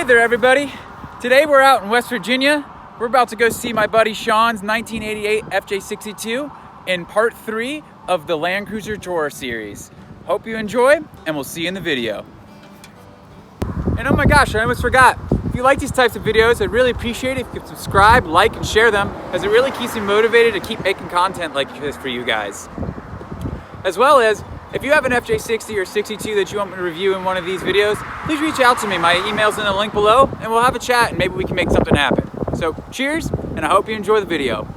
Hey there everybody. Today we're out in West Virginia. We're about to go see my buddy Sean's 1988 Fj62 in part 3 of the Land Cruiser Tour series. Hope you enjoy, and we'll see you in the video. And oh my gosh, I almost forgot. If you like these types of videos, I'd really appreciate it if you could subscribe, like, and share them, as it really keeps me motivated to keep making content like this for you guys. As well as, if you have an Fj60 or 62 that you want me to review in one of these videos, please reach out to me. My email's in the link below, and we'll have a chat and maybe we can make something happen. So cheers, and I hope you enjoy the video.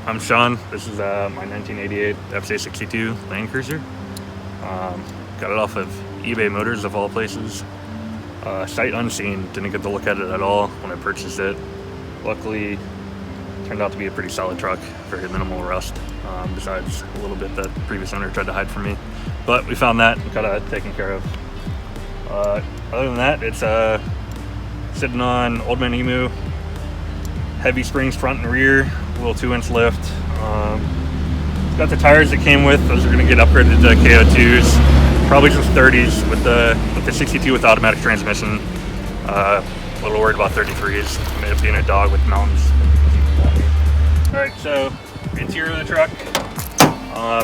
I'm Sean. This is my 1988 Fj62 Land Cruiser. Got it off of eBay Motors of all places. Sight unseen, didn't get to look at it at all when I purchased it. Luckily, turned out to be a pretty solid truck, very minimal rust, besides a little bit that the previous owner tried to hide from me. But we found that and got it taken care of. Other than that, it's sitting on Old Man Emu, heavy springs front and rear, little 2-inch lift. It's got the tires it came with. Those are going to get upgraded to KO2s, probably some 30s with the 62 with automatic transmission. A little worried about 33s. May have been a dog with mountains. All right, so interior of the truck,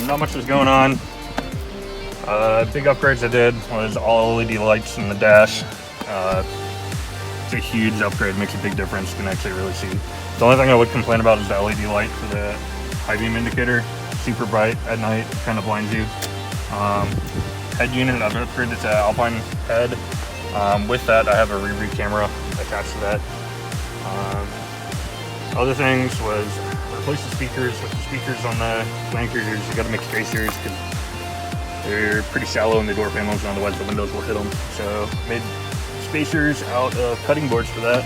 not much was going on. Big upgrades I did was all LED lights in the dash. It's a huge upgrade, makes a big difference. You can actually really see. The only thing I would complain about is the LED light for the high beam indicator. Super bright at night, kind of blinds you. Head unit, I've upgraded to Alpine head. With that, I have a rear view camera attached to that. Other things was replace the speakers. With the speakers on the Land Cruisers, you got to make spacers because they're pretty shallow in the door panels, and otherwise the windows will hit them. So made spacers out of cutting boards for that.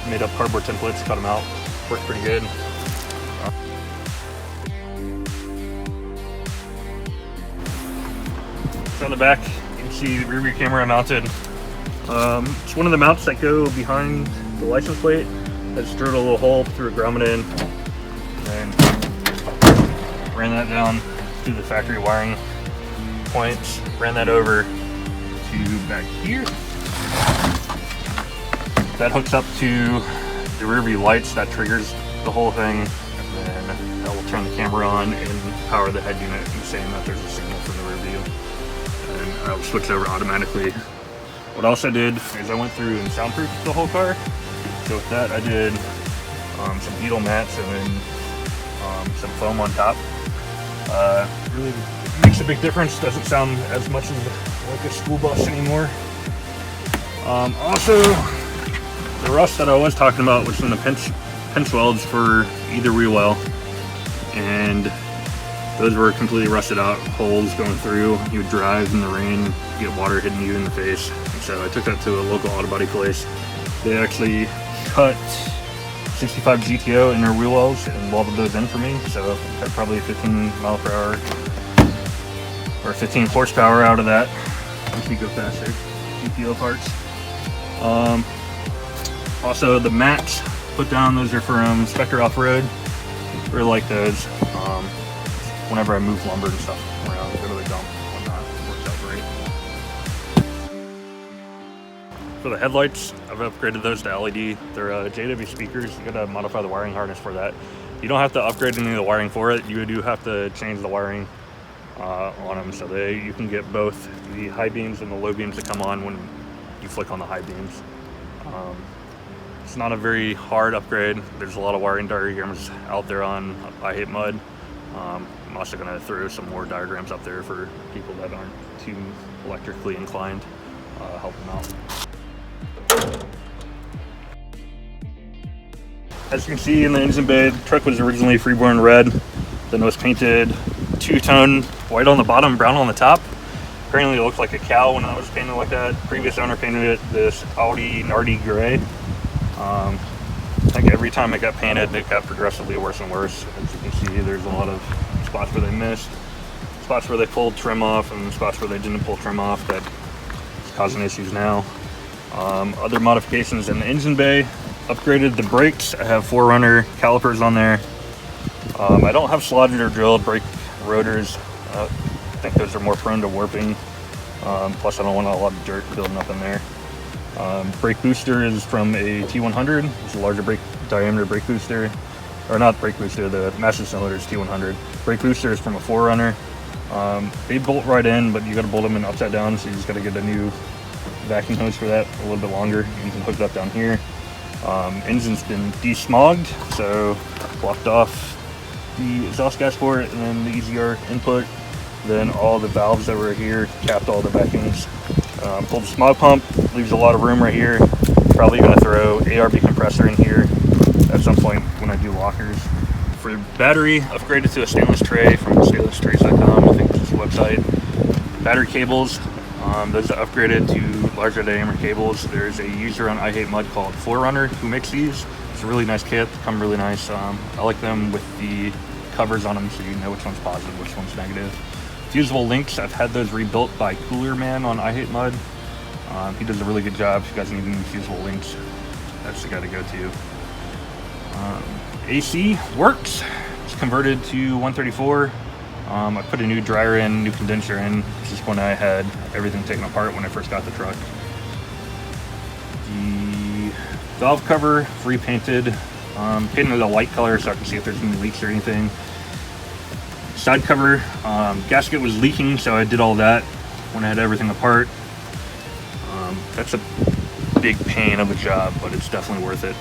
Made up cardboard templates, cut them out, worked pretty good. So on the back, you can see the rear view camera mounted. It's one of the mounts that go behind the license plate. I just drilled a little hole, threw a grommet in, and ran that down through the factory wiring points, ran that over to back here. That hooks up to the rear view lights, that triggers the whole thing, and then that will turn the camera on and power the head unit, and saying that there's a signal from the rear view. And I'll switch over automatically. What else I did is I went through and soundproofed the whole car. So with that I did some beetle mats and then some foam on top. Really makes a big difference, doesn't sound as much as like a school bus anymore. Also, the rust that I was talking about was from the pinch welds for either wheel well, and those were completely rusted out, holes going through. You would drive in the rain, get water hitting you in the face. And so I took that to a local auto body place. They actually cut 65 GTO in their wheel wells and welded those in for me. So I got probably 15 mile per hour or 15 horsepower out of that. Makes me go faster. GTO parts. Also, the mats put down, those are from Spectre Off-Road. Really like those. Whenever I move lumber and stuff around, go to the dump, whatnot, it works out great. For the headlights, I've upgraded those to LED. They're JW speakers. You gotta modify the wiring harness for that. You don't have to upgrade any of the wiring for it. You do have to change the wiring on them so you can get both the high beams and the low beams that come on when you flick on the high beams. It's not a very hard upgrade. There's a lot of wiring diagrams out there on I Hate Mud. I'm also going to throw some more diagrams up there for people that aren't too electrically inclined, help them out. As you can see in the engine bay, the truck was originally freeborn red, then it was painted two-tone white on the bottom, brown on the top. Apparently it looked like a cow when I was painted like that. Previous owner painted it this Audi Nardi gray. I think every time it got painted, it got progressively worse and worse. As you can see, there's a lot of spots where they missed, spots where they pulled trim off, and spots where they didn't pull trim off that is causing issues now. Other modifications in the engine bay, upgraded the brakes. I have 4Runner calipers on there. I don't have slotted or drilled brake rotors. I think those are more prone to warping. Plus I don't want a lot of dirt building up in there. Brake booster is from a T100. It's a larger brake diameter brake booster. Or not brake booster, the master cylinder is T100. Brake booster is from a 4Runner. They bolt right in, but you gotta bolt them in upside down, so you just gotta get a new vacuum hose for that, a little bit longer. You can hook it up down here. Engine's been desmogged, so blocked off the exhaust gas port and then the EGR input. Then all the valves that were here capped all the vacuums. Pulled the smog pump, leaves a lot of room right here. Probably gonna throw ARB compressor in here at some point when I do lockers. For battery, upgraded to a stainless tray from stainlesstrays.com, I think this is the website. Battery cables, those are upgraded to larger diameter cables. There's a user on I Hate Mud called 4Runner who makes these. It's a really nice kit, they come really nice. I like them with the covers on them so you know which one's positive, which one's negative. Fusible links, I've had those rebuilt by Cooler Man on I Hate Mud. He does a really good job. If you guys need any fusible links, that's the guy to go to. AC works. It's converted to 134. I put a new dryer in, new condenser in. This is when I had everything taken apart when I first got the truck. The valve cover, repainted. Painted a light color so I can see if there's any leaks or anything. Side cover, gasket was leaking, so I did all that when I had everything apart. That's a big pain of a job, but it's definitely worth it.